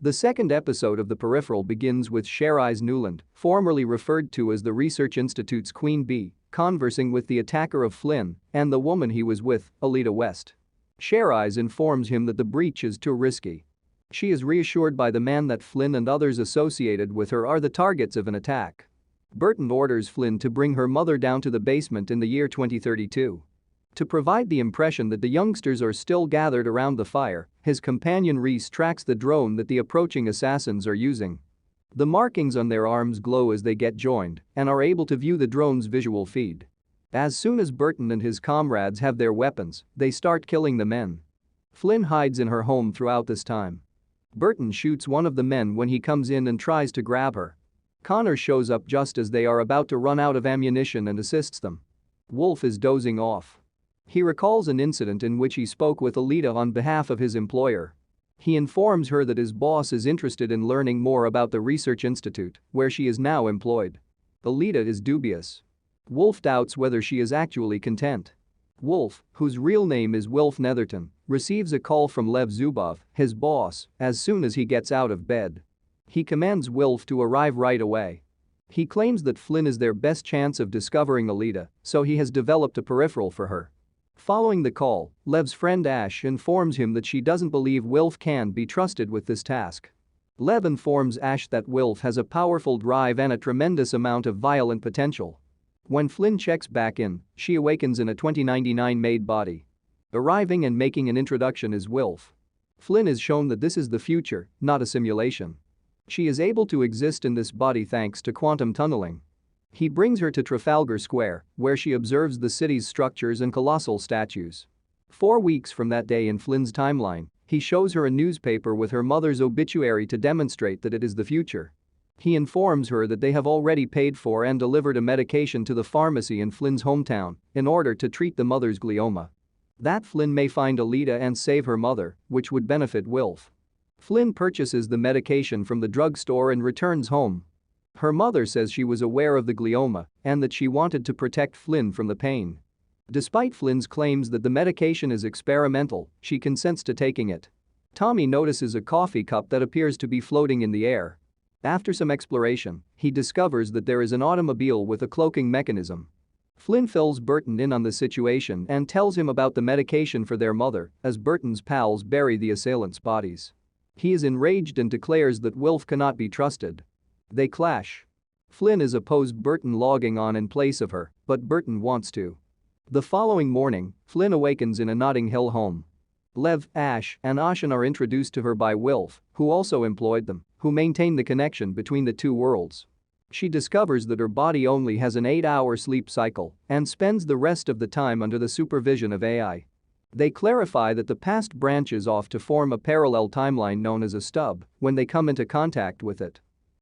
The second episode of The Peripheral begins with Sherrise Newland, formerly referred to as the Research Institute's Queen Bee, conversing with the attacker of Flynn and the woman he was with, Alita West. Sherrise informs him that the breach is too risky. She is reassured by the man that Flynn and others associated with her are the targets of an attack. Burton orders Flynn to bring her mother down to the basement in the year 2032. To provide the impression that the youngsters are still gathered around the fire, his companion Reese tracks the drone that the approaching assassins are using. The markings on their arms glow as they get joined and are able to view the drone's visual feed. As soon as Burton and his comrades have their weapons, they start killing the men. Flynn hides in her home throughout this time. Burton shoots one of the men when he comes in and tries to grab her. Connor shows up just as they are about to run out of ammunition and assists them. Wolf is dozing off. He recalls an incident in which he spoke with Alita on behalf of his employer. He informs her that his boss is interested in learning more about the Research Institute, where she is now employed. Alita is dubious. Wolf doubts whether she is actually content. Wolf, whose real name is Wilf Netherton, receives a call from Lev Zubov, his boss, as soon as he gets out of bed. He commands Wilf to arrive right away. He claims that Flynn is their best chance of discovering Alita, so he has developed a peripheral for her. Following the call, Lev's friend Ash informs him that she doesn't believe Wilf can be trusted with this task. Lev informs Ash that Wilf has a powerful drive and a tremendous amount of violent potential. When Flynn checks back in, she awakens in a 2099-made body. Arriving and making an introduction is Wilf. Flynn is shown that this is the future, not a simulation. She is able to exist in this body thanks to quantum tunneling. He brings her to Trafalgar Square, where she observes the city's structures and colossal statues. 4 weeks from that day in Flynn's timeline, he shows her a newspaper with her mother's obituary to demonstrate that it is the future. He informs her that they have already paid for and delivered a medication to the pharmacy in Flynn's hometown in order to treat the mother's glioma. That Flynn may find Alita and save her mother, which would benefit Wilf. Flynn purchases the medication from the drugstore and returns home. Her mother says she was aware of the glioma and that she wanted to protect Flynn from the pain. Despite Flynn's claims that the medication is experimental, she consents to taking it. Tommy notices a coffee cup that appears to be floating in the air. After some exploration, he discovers that there is an automobile with a cloaking mechanism. Flynn fills Burton in on the situation and tells him about the medication for their mother as Burton's pals bury the assailants' bodies. He is enraged and declares that Wilf cannot be trusted. They clash. Flynn is opposed Burton logging on in place of her, but Burton wants to. The following morning, Flynn awakens in a Notting Hill home. Lev, Ash, and Ashen are introduced to her by Wilf, who also employed them, who maintain the connection between the two worlds. She discovers that her body only has an 8-hour sleep cycle and spends the rest of the time under the supervision of AI. They clarify that the past branches off to form a parallel timeline known as a stub when they come into contact with it.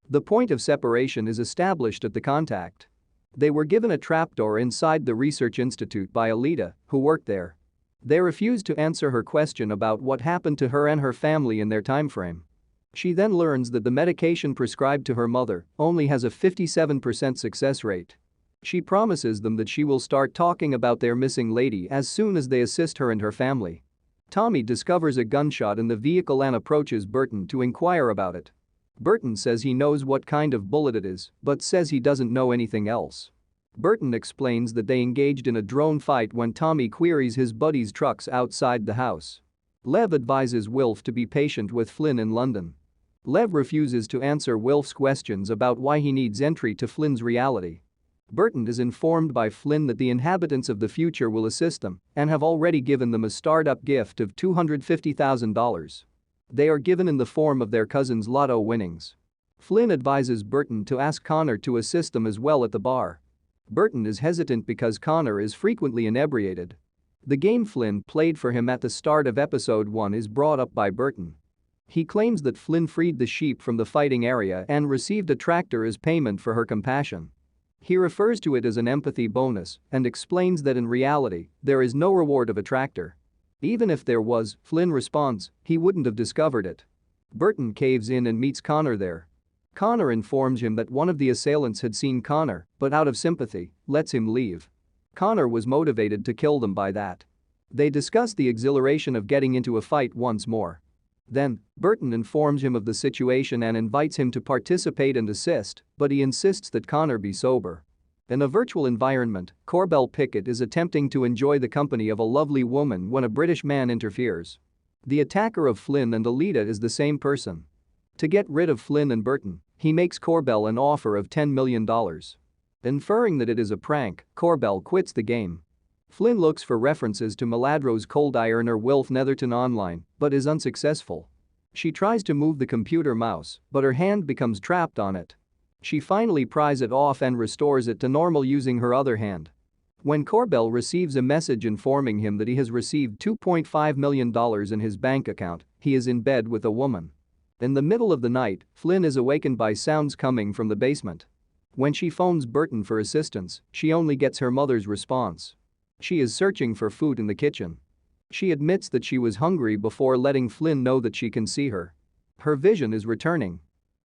The point of separation is established at the contact. They were given a trapdoor inside the Research Institute by Alita, who worked there. They refuse to answer her question about what happened to her and her family in their timeframe. She then learns that the medication prescribed to her mother only has a 57% success rate. She promises them that she will start talking about their missing lady as soon as they assist her and her family. Tommy discovers a gunshot in the vehicle and approaches Burton to inquire about it. Burton says he knows what kind of bullet it is, but says he doesn't know anything else. Burton explains that they engaged in a drone fight when Tommy queries his buddy's trucks outside the house. Lev advises Wilf to be patient with Flynn in London. Lev refuses to answer Wilf's questions about why he needs entry to Flynn's reality. Burton is informed by Flynn that the inhabitants of the future will assist them and have already given them a startup gift of $250,000. They are given in the form of their cousin's lotto winnings. Flynn advises Burton to ask Connor to assist them as well at the bar. Burton is hesitant because Connor is frequently inebriated. The game Flynn played for him at the start of episode 1 is brought up by Burton. He claims that Flynn freed the sheep from the fighting area and received a tractor as payment for her compassion. He refers to it as an empathy bonus and explains that in reality, there is no reward of a tractor. Even if there was, Flynn responds, he wouldn't have discovered it. Burton caves in and meets Connor there. Connor informs him that one of the assailants had seen Connor, but out of sympathy, lets him leave. Connor was motivated to kill them by that. They discuss the exhilaration of getting into a fight once more. Then, Burton informs him of the situation and invites him to participate and assist, but he insists that Connor be sober. In a virtual environment, Corbell Pickett is attempting to enjoy the company of a lovely woman when a British man interferes. The attacker of Flynn and Alita is the same person. To get rid of Flynn and Burton, he makes Corbell an offer of $10 million. Inferring that it is a prank, Corbell quits the game. Flynn looks for references to Meladro's cold ironer Wilf Netherton online, but is unsuccessful. She tries to move the computer mouse, but her hand becomes trapped on it. She finally pries it off and restores it to normal using her other hand. When Corbell receives a message informing him that he has received $2.5 million in his bank account, he is in bed with a woman. In the middle of the night, Flynn is awakened by sounds coming from the basement. When she phones Burton for assistance, she only gets her mother's response. She is searching for food in the kitchen. She admits that she was hungry before letting Flynn know that she can see her. Her vision is returning,